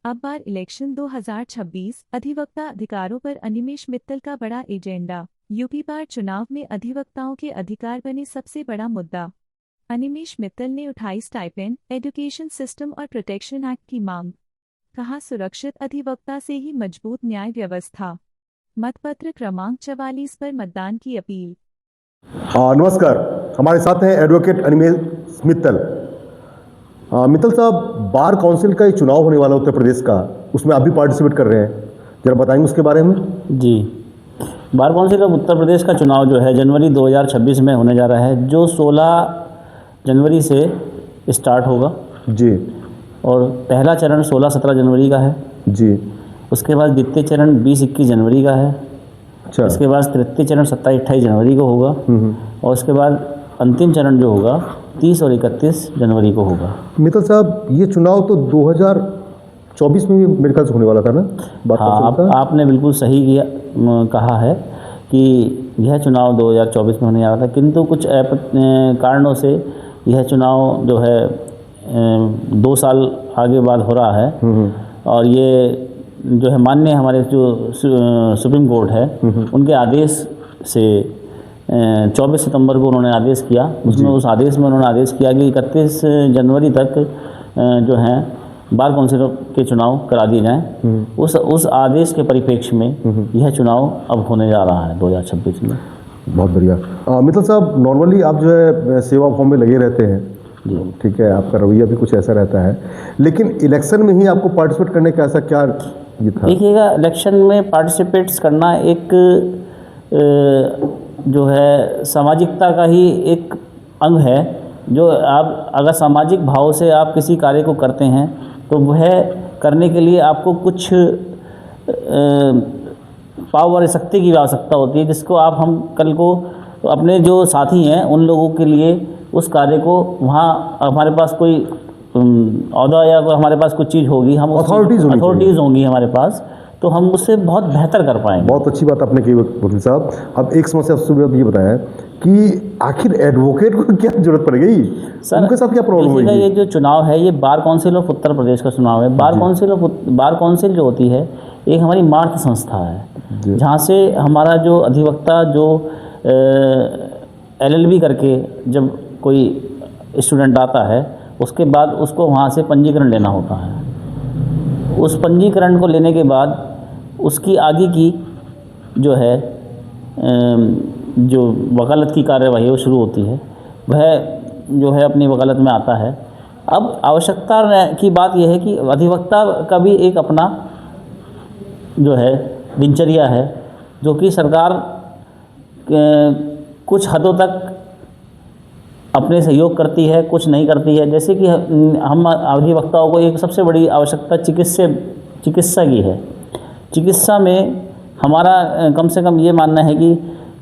अब बार इलेक्शन 2026 अधिवक्ता अधिकारों पर अनिमेष मित्तल का बड़ा एजेंडा। यूपी बार चुनाव में अधिवक्ताओं के अधिकार बने सबसे बड़ा मुद्दा। अनिमेष मित्तल ने उठाई स्टाइपेंड, एजुकेशन सिस्टम और प्रोटेक्शन एक्ट की मांग। कहा, सुरक्षित अधिवक्ता से ही मजबूत न्याय व्यवस्था। मतपत्र क्रमांक 44 पर मतदान की अपील। नमस्कार, हमारे साथ हैं एडवोकेट अनिमेष मित्तल। मित्तल साहब, बार काउंसिल का ये चुनाव होने वाला उत्तर प्रदेश का, उसमें आप भी पार्टिसिपेट कर रहे हैं, जरा बताएंगे उसके बारे में। जी, bar council of Uttar Pradesh का चुनाव जो है जनवरी 2026 में होने जा रहा है, जो 16 जनवरी से स्टार्ट होगा जी। और पहला चरण 16-17 जनवरी का है जी। उसके बाद द्वितीय चरण 20-21 जनवरी का है। अच्छा। इसके बाद तृतीय चरण 27-28 जनवरी को होगा और उसके बाद अंतिम चरण जो होगा 30 और 31 जनवरी को होगा। मित्तल साहब, ये चुनाव तो 2024 में भी मेरे ख्याल से होने वाला था ना? हाँ, आपने बिल्कुल सही किया, कहा है कि यह चुनाव 2024 में होने वाला था, किंतु कुछ कारणों से यह चुनाव जो है 2 साल आगे बाद हो रहा है। और ये जो है माननीय हमारे जो सुप्रीम कोर्ट है उनके आदेश से 24 सितंबर को उन्होंने आदेश किया। उसमें उस आदेश में उन्होंने आदेश किया कि 31 जनवरी तक जो है बार काउंसिल के चुनाव करा दिए जाएं। उस आदेश के परिप्रेक्ष्य में यह चुनाव अब होने जा रहा है 2026 में। बहुत बढ़िया। मित्तल साहब, नॉर्मली आप जो है सेवा फॉर्म में लगे रहते हैं, ठीक है, आपका रवैया भी कुछ ऐसा रहता है, लेकिन इलेक्शन में ही आपको पार्टिसिपेट करने का ऐसा क्या ये था? देखिएगा, इलेक्शन में पार्टिसिपेट्स करना एक जो है सामाजिकता का ही एक अंग है। जो आप अगर सामाजिक भाव से आप किसी कार्य को करते हैं तो वह करने के लिए आपको कुछ पावर शक्ति की आवश्यकता होती है, जिसको हम कल को अपने जो साथी हैं उन लोगों के लिए उस कार्य को वहाँ हमारे पास कोई औहदा या हमारे पास कुछ चीज़ होगी, हम अथॉरिटीज़ होंगी हमारे पास, तो हम उससे बहुत बेहतर कर पाएंगे। बहुत अच्छी बात आपने कही वकील साहब। अब एक समस्या सुबह ये बताया कि आखिर एडवोकेट को क्या जरूरत पड़ गई, उनके साथ क्या प्रॉब्लम हुई? ये जो चुनाव है ये bar council of Uttar Pradesh का चुनाव है। बार काउंसिल जो होती है एक हमारी मार्त संस्था है, जहाँ से हमारा जो अधिवक्ता जो LLB करके जब कोई स्टूडेंट आता है उसके बाद उसको वहाँ से पंजीकरण लेना होता है। उस पंजीकरण को लेने के बाद उसकी आगे की जो है जो वकालत की कार्यवाही वो शुरू होती है, वह जो है अपनी वकालत में आता है। अब आवश्यकता की बात यह है कि अधिवक्ता का भी एक अपना जो है दिनचर्या है, जो कि सरकार कुछ हदों तक अपने सहयोग करती है, कुछ नहीं करती है। जैसे कि हम अधिवक्ताओं को एक सबसे बड़ी आवश्यकता चिकित्सा की है। चिकित्सा में हमारा कम से कम ये मानना है कि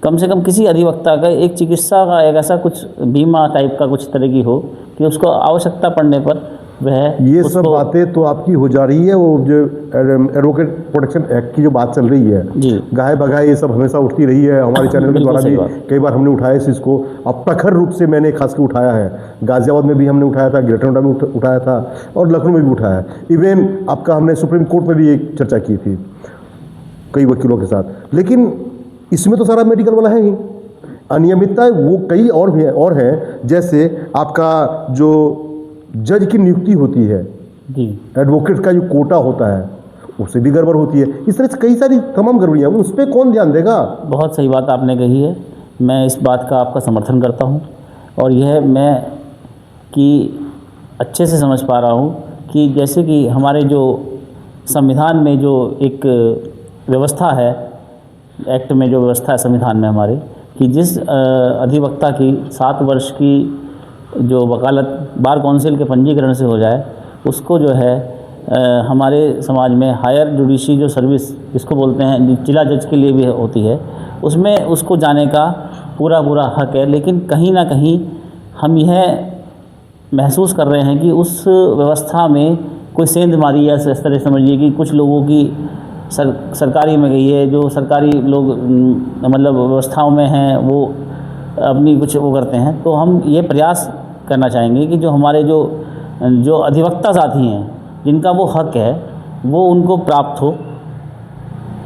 कम से कम किसी अधिवक्ता का एक चिकित्सा का एक ऐसा कुछ बीमा टाइप का कुछ तरह की हो कि उसको आवश्यकता पड़ने पर वह ये सब बातें तो आपकी हो जा रही है। वो जो एडवोकेट प्रोटेक्शन एक्ट की जो बात चल रही है जी, गाय बगाए ये सब हमेशा उठती रही है। हमारे चैनल के द्वारा भी कई बार हमने उठाया इस इसको, अब प्रखर रूप से मैंने खास कर उठाया है। गाजियाबाद में भी हमने उठाया था, ग्रेटर नोएडा में उठाया था और लखनऊ में भी उठाया है। इवन आपका हमने सुप्रीम कोर्ट में भी एक चर्चा की थी कई वकीलों के साथ। लेकिन इसमें तो सारा मेडिकल वाला है ही, अनियमितता वो कई और भी हैं। जैसे आपका जो जज की नियुक्ति होती है जी, एडवोकेट का जो कोटा होता है उससे भी गड़बड़ होती है। इस तरह से कई सारी तमाम गड़बड़ियाँ, उस पर कौन ध्यान देगा? बहुत सही बात आपने कही है, मैं इस बात का आपका समर्थन करता हूँ और यह मैं कि अच्छे से समझ पा रहा हूँ कि जैसे कि हमारे जो संविधान में जो एक व्यवस्था है, एक्ट में जो व्यवस्था है संविधान में हमारे, कि जिस अधिवक्ता की 7 वर्ष की जो वकालत बार काउंसिल के पंजीकरण से हो जाए, उसको जो है हमारे समाज में हायर जुडिशरी जो सर्विस जिसको बोलते हैं, जिला जज के लिए भी होती है, उसमें उसको जाने का पूरा हक है। लेकिन कहीं ना कहीं हम यह महसूस कर रहे हैं कि उस व्यवस्था में कोई सेंधमारी या इस तरह समझिए कि कुछ लोगों की सरकारी में गई है, जो सरकारी लोग मतलब व्यवस्थाओं में हैं वो अपनी कुछ वो करते हैं। तो हम ये प्रयास करना चाहेंगे कि जो हमारे जो अधिवक्ता साथी हैं जिनका वो हक है वो उनको प्राप्त हो।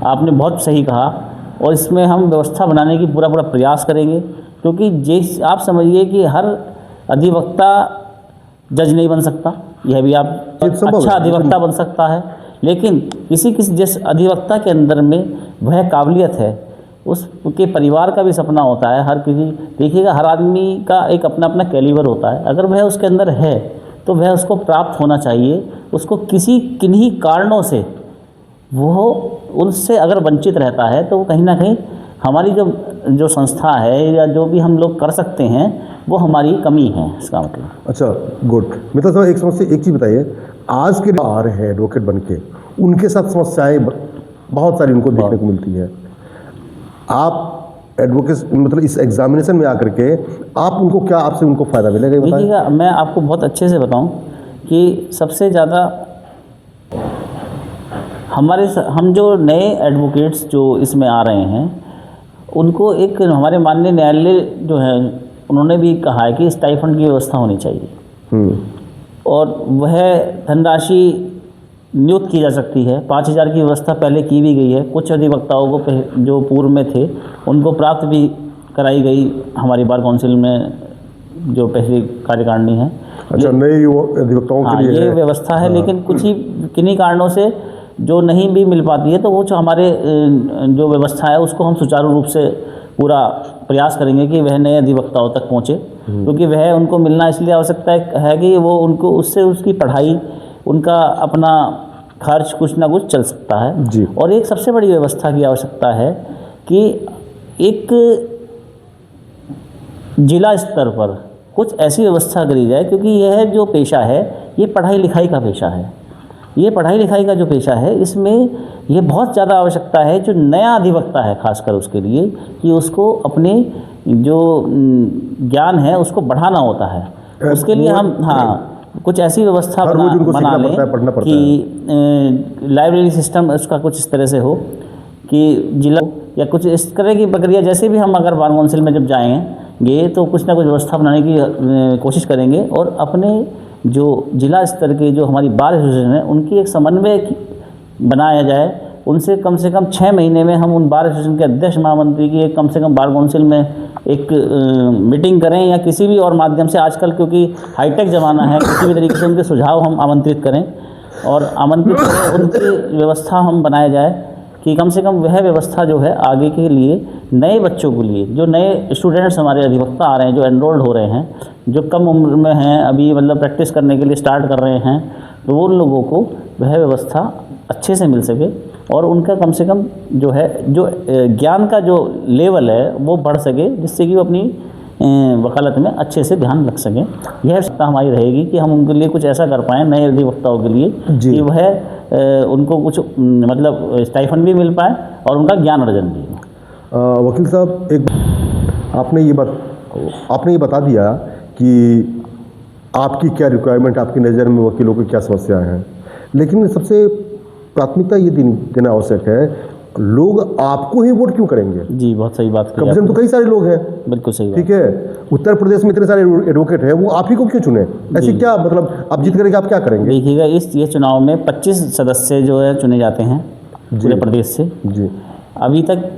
आपने बहुत सही कहा, और इसमें हम व्यवस्था बनाने की पूरा प्रयास करेंगे, क्योंकि जिस आप समझिए कि हर अधिवक्ता जज नहीं बन सकता, यह भी आप अच्छा अधिवक्ता बन सकता है, लेकिन किसी जिस अधिवक्ता के अंदर में वह काबिलियत है, उसके परिवार का भी सपना होता है। हर किसी, देखिएगा, हर आदमी का एक अपना अपना कैलिबर होता है, अगर वह उसके अंदर है तो वह उसको प्राप्त होना चाहिए। उसको किन्हीं कारणों से वो उनसे अगर वंचित रहता है तो वो कहीं ना कहीं हमारी जो संस्था है या जो भी हम लोग कर सकते हैं वो हमारी कमी है, इसका मतलब। अच्छा, गुड। मित्तल साहब, एक समस्या, एक चीज़ बताइए, आज के आ रहे हैं एडवोकेट बन के, उनके साथ समस्याएं बहुत सारी उनको देखने को मिलती है। आप एडवोकेट मतलब इस एग्जामिनेशन में आकर के आप उनको क्या, आपसे उनको फ़ायदा मिलेगा? देखिएगा, मैं आपको बहुत अच्छे से बताऊं कि सबसे ज़्यादा हम जो नए एडवोकेट्स जो इसमें आ रहे हैं, उनको एक हमारे माननीय न्यायालय जो है उन्होंने भी कहा है कि स्टाइफंड की व्यवस्था होनी चाहिए, और वह धनराशि नियुक्त की जा सकती है। 5,000 की व्यवस्था पहले की भी गई है। कुछ अधिवक्ताओं को जो पूर्व में थे उनको प्राप्त भी कराई गई हमारी बार काउंसिल में, जो पहली कार्यकारिणी है। अच्छा, नए अधिवक्ताओं के लिए ये व्यवस्था है, लेकिन कुछ ही किन्हीं कारणों से जो नहीं भी मिल पाती है, तो वो जो हमारे जो व्यवस्था है उसको हम सुचारू रूप से पूरा प्रयास करेंगे कि वह नए अधिवक्ताओं तक पहुँचे, क्योंकि वह उनको मिलना इसलिए आवश्यकता है कि वो उनको उससे उसकी पढ़ाई, उनका अपना खर्च कुछ ना कुछ चल सकता है जी। और एक सबसे बड़ी व्यवस्था की आवश्यकता है कि एक जिला स्तर पर कुछ ऐसी व्यवस्था करी जाए, क्योंकि यह जो पेशा है ये पढ़ाई लिखाई का पेशा है। ये पढ़ाई लिखाई का जो पेशा है, इसमें ये बहुत ज़्यादा आवश्यकता है जो नया अधिवक्ता है खासकर उसके लिए, कि उसको अपने जो ज्ञान है उसको बढ़ाना होता है। उसके लिए हम कुछ ऐसी व्यवस्था बना लें कि लाइब्रेरी सिस्टम उसका कुछ इस तरह से हो कि जिला या कुछ इस तरह की प्रक्रिया, जैसे भी हम अगर बार काउंसिल में जब जाएंगे तो कुछ ना कुछ व्यवस्था बनाने की कोशिश करेंगे, और अपने जो जिला स्तर के जो हमारी बार एसोसिएशन है उनकी एक समन्वय बनाया जाए। उनसे कम से कम 6 महीने में हम उन बार एसोसिएशन के अध्यक्ष महामंत्री की एक कम से कम बार काउंसिल में एक मीटिंग करें, या किसी भी और माध्यम से, आजकल क्योंकि हाईटेक ज़माना है, किसी भी तरीके से उनके सुझाव हम आमंत्रित करें और आमंत्रित करें, उनकी व्यवस्था हम बनाया जाए कि कम से कम वह व्यवस्था जो है आगे के लिए नए बच्चों के लिए, जो नए स्टूडेंट्स हमारे अधिवक्ता आ रहे हैं, जो एनरोल्ड हो रहे हैं, जो कम उम्र में हैं, अभी मतलब प्रैक्टिस करने के लिए स्टार्ट कर रहे हैं, तो उन लोगों को वह व्यवस्था अच्छे से मिल सके और उनका कम से कम जो है जो ज्ञान का जो लेवल है वो बढ़ सके, जिससे कि वो अपनी वकालत में अच्छे से ध्यान रख सकें। यह सत्ता हमारी रहेगी कि हम उनके लिए कुछ ऐसा कर पाएँ नए अधिवक्ताओं के लिए कि वह उनको कुछ मतलब स्टाइफंड भी मिल पाए और उनका ज्ञान अर्जन भी हो। वकील साहब, एक आपने ये बता दिया कि आपकी क्या रिक्वायरमेंट, आपकी नज़र में वकीलों की क्या समस्याएं हैं, लेकिन सबसे प्राथमिकता ये देना आवश्यक है, लोग आपको ही वोट क्यों करेंगे? जी, बहुत सही बात। कम से कम तो कई सारे लोग हैं। बिल्कुल सही, ठीक है। उत्तर प्रदेश में इतने सारे एडवोकेट हैं, वो आप ही को क्यों चुने? ऐसी क्या मतलब आप जीत करके आप क्या करेंगे? देखिएगा, ये चुनाव में 25 सदस्य जो है चुने जाते हैं पूरे प्रदेश से। जी। अभी तक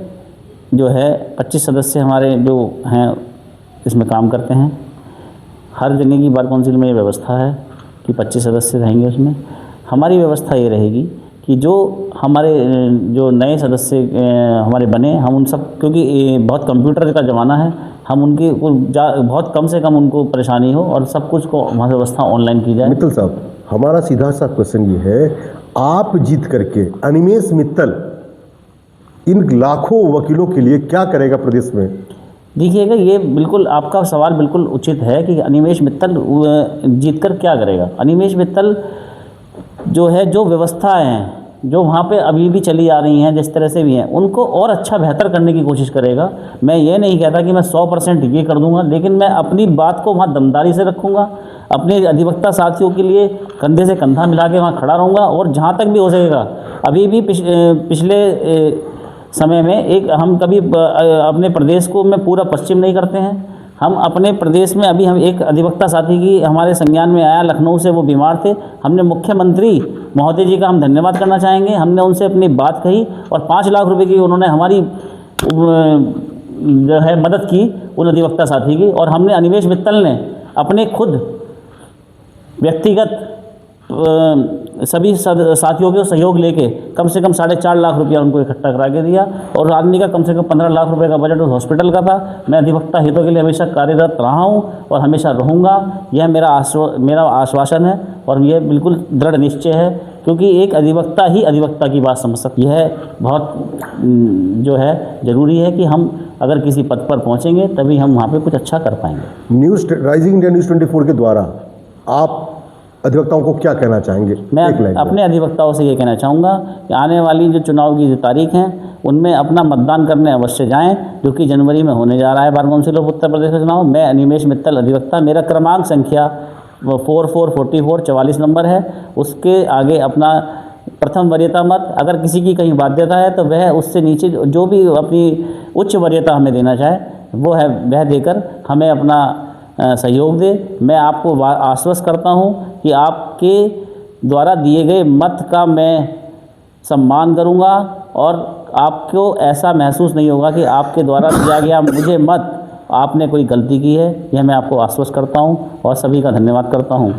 जो है 25 सदस्य हमारे जो हैं इसमें काम करते हैं। हर जगह की बार काउंसिल में ये व्यवस्था है कि 25 सदस्य रहेंगे उसमें। हमारी व्यवस्था ये रहेगी कि जो हमारे जो नए सदस्य हमारे बने, हम उन सब, क्योंकि बहुत कंप्यूटर का ज़माना है, हम उनकी बहुत कम से कम उनको परेशानी हो और सब कुछ को हमारी व्यवस्था ऑनलाइन की जाए। मित्तल साहब, हमारा सीधा सा क्वेश्चन ये है, आप जीत करके अनिमेष मित्तल इन लाखों वकीलों के लिए क्या करेगा प्रदेश में? देखिएगा, ये बिल्कुल आपका सवाल बिल्कुल उचित है कि अनिमेष मित्तल जीतकर क्या करेगा। अनिमेष मित्तल जो है, जो व्यवस्थाएं हैं जो वहाँ पे अभी भी चली आ रही हैं, जिस तरह से भी हैं, उनको और अच्छा बेहतर करने की कोशिश करेगा। मैं ये नहीं कहता कि मैं 100% ये कर दूंगा, लेकिन मैं अपनी बात को वहाँ दमदारी से रखूँगा, अपने अधिवक्ता साथियों के लिए कंधे से कंधा मिला के वहाँ खड़ा रहूँगा, और जहाँ तक भी हो सकेगा, अभी भी पिछले समय में हम कभी अपने प्रदेश को में पूरा पश्चिम नहीं करते हैं, हम अपने प्रदेश में अभी हम एक अधिवक्ता साथी की हमारे संज्ञान में आया, लखनऊ से, वो बीमार थे। हमने मुख्यमंत्री महोदय जी का हम धन्यवाद करना चाहेंगे। हमने उनसे अपनी बात कही और 5 लाख रुपए की उन्होंने हमारी जो है मदद की उन अधिवक्ता साथी की। और हमने अनिमेष मित्तल ने अपने खुद व्यक्तिगत सभी साथियों के सहयोग लेके कम से कम 4.5 लाख रुपया उनको इकट्ठा करा के दिया। और आदमी का कम से कम 15 लाख रुपए का बजट उस हॉस्पिटल का था। मैं अधिवक्ता हितों के लिए हमेशा कार्यरत रहा हूँ और हमेशा रहूँगा, यह मेरा आश्वासन है और यह बिल्कुल दृढ़ निश्चय है, क्योंकि एक अधिवक्ता ही अधिवक्ता की बात समझ सकती है। बहुत जो है ज़रूरी है कि हम अगर किसी पद पर पहुँचेंगे तभी हम वहाँ पर कुछ अच्छा कर पाएंगे। राइजिंग इंडिया न्यूज़ 24 के द्वारा आप अधिवक्ताओं को क्या कहना चाहेंगे? मैं अपने अधिवक्ताओं से ये कहना चाहूँगा कि आने वाली जो चुनाव की जो तारीख हैं उनमें अपना मतदान करने अवश्य जाएं, जो कि जनवरी में होने जा रहा है bar council of Uttar Pradesh का चुनाव। मैं अनिमेष मित्तल अधिवक्ता, मेरा क्रमांक संख्या 4444 नंबर है। उसके आगे अपना प्रथम वरीयता मत, अगर किसी की कहीं बाध्यता है तो वह उससे नीचे जो भी अपनी उच्च वरीयता हमें देना चाहे वो है वह देकर हमें अपना सहयोग दे। मैं आपको आश्वस्त करता हूं कि आपके द्वारा दिए गए मत का मैं सम्मान करूंगा और आपको ऐसा महसूस नहीं होगा कि आपके द्वारा दिया गया मुझे मत आपने कोई गलती की है। यह मैं आपको आश्वस्त करता हूं और सभी का धन्यवाद करता हूं।